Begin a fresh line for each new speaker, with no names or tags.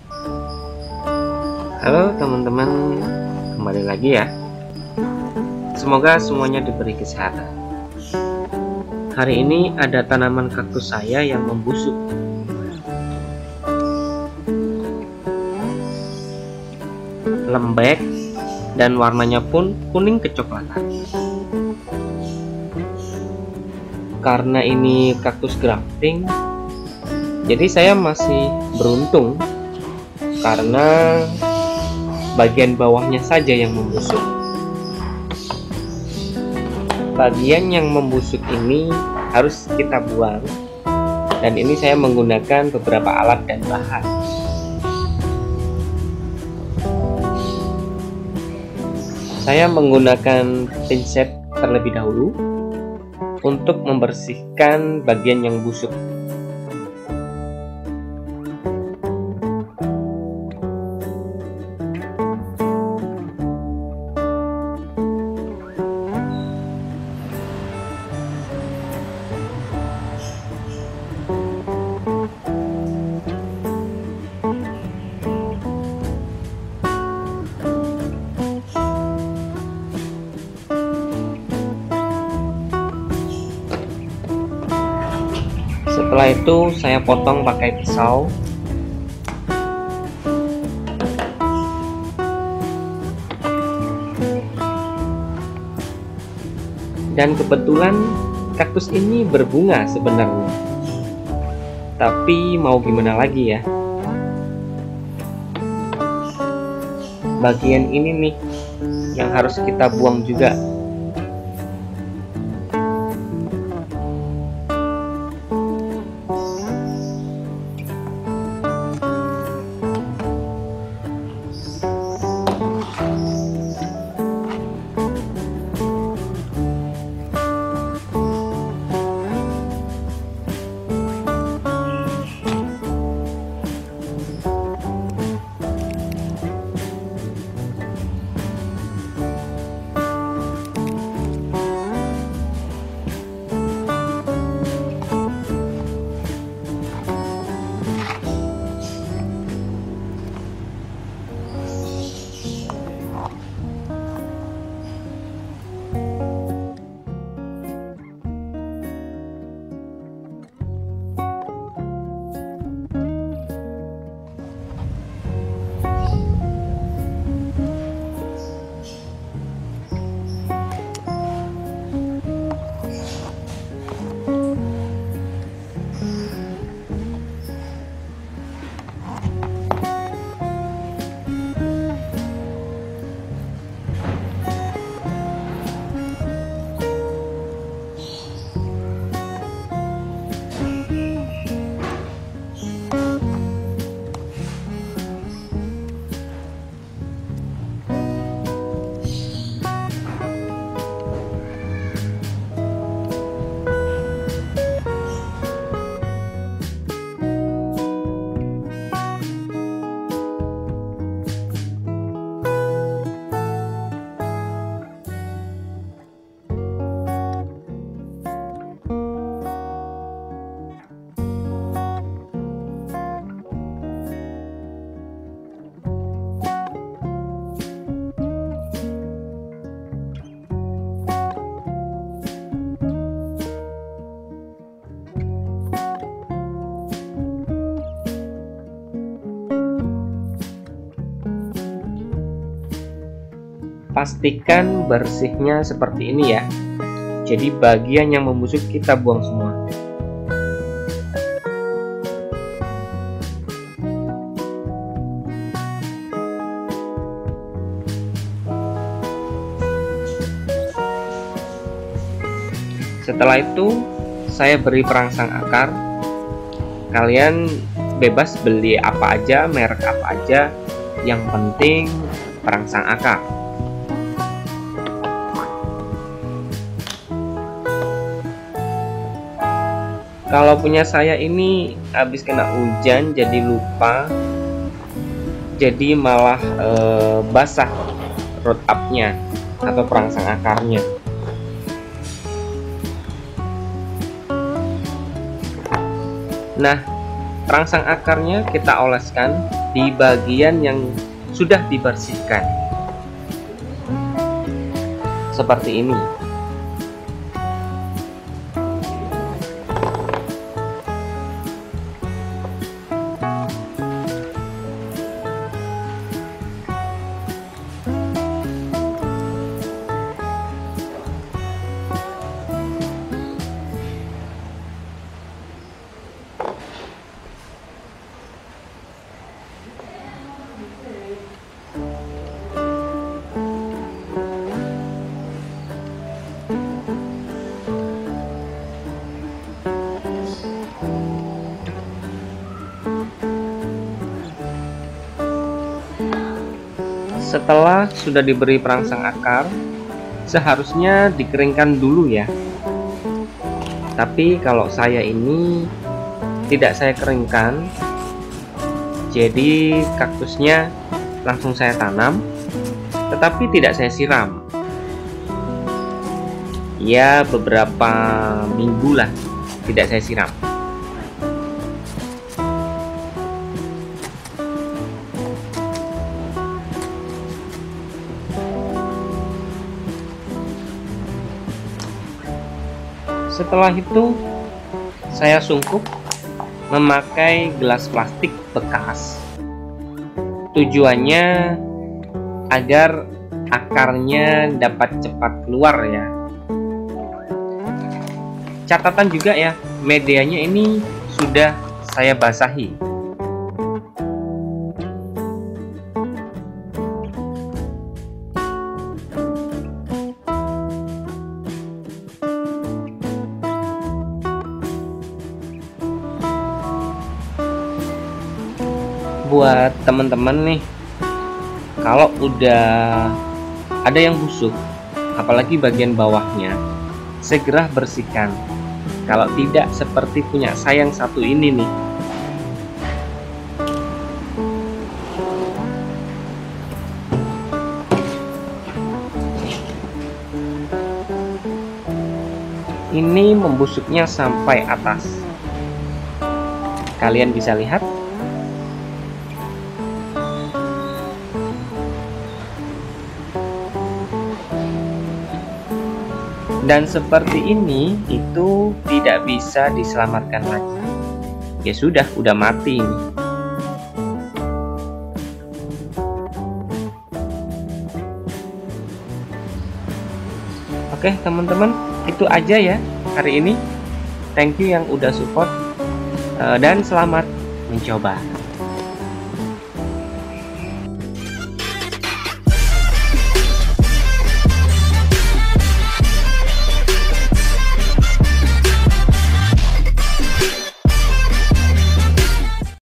Halo teman-teman, kembali lagi ya. Semoga semuanya diberi kesehatan. Hari ini ada tanaman kaktus saya yang membusuk. Lembek dan warnanya pun kuning kecoklatan. Karena ini kaktus grafting, jadi saya masih beruntung karena bagian bawahnya saja yang membusuk. Bagian yang membusuk ini harus kita buang, dan ini saya menggunakan beberapa alat dan bahan. Saya menggunakan pinset terlebih dahulu untuk membersihkan bagian yang busuk. Setelah itu saya potong pakai pisau. Dan kebetulan kaktus ini berbunga sebenarnya. Tapi mau gimana lagi ya? Bagian ini nih yang harus kita buang juga. Pastikan bersihnya seperti ini ya. Jadi bagian yang membusuk kita buang semua. Setelah itu saya beri perangsang akar. Kalian bebas beli apa aja, merek apa aja, yang penting perangsang akar. Kalau punya saya ini habis kena hujan jadi lupa, jadi malah basah root up-nya atau perangsang akarnya. Nah, Perangsang akarnya kita oleskan di bagian yang sudah dibersihkan. Seperti ini. Setelah sudah diberi perangsang akar, seharusnya dikeringkan dulu ya. Tapi kalau saya ini tidak saya keringkan, jadi kaktusnya langsung saya tanam, tetapi tidak saya siram. Ya, beberapa minggu lah tidak saya siram. Setelah itu saya sungkup memakai gelas plastik bekas. Tujuannya agar akarnya dapat cepat keluar ya. Catatan juga ya, medianya ini sudah saya basahi. Buat teman-teman nih, kalau udah ada yang busuk, apalagi bagian bawahnya, segera bersihkan. Kalau tidak seperti punya saya yang satu ini nih. Ini membusuknya sampai atas. Kalian bisa lihat. Dan seperti ini itu tidak bisa diselamatkan lagi. Ya sudah, udah mati ini. Oke teman-teman, itu aja ya hari ini. Thank you yang udah support dan selamat mencoba.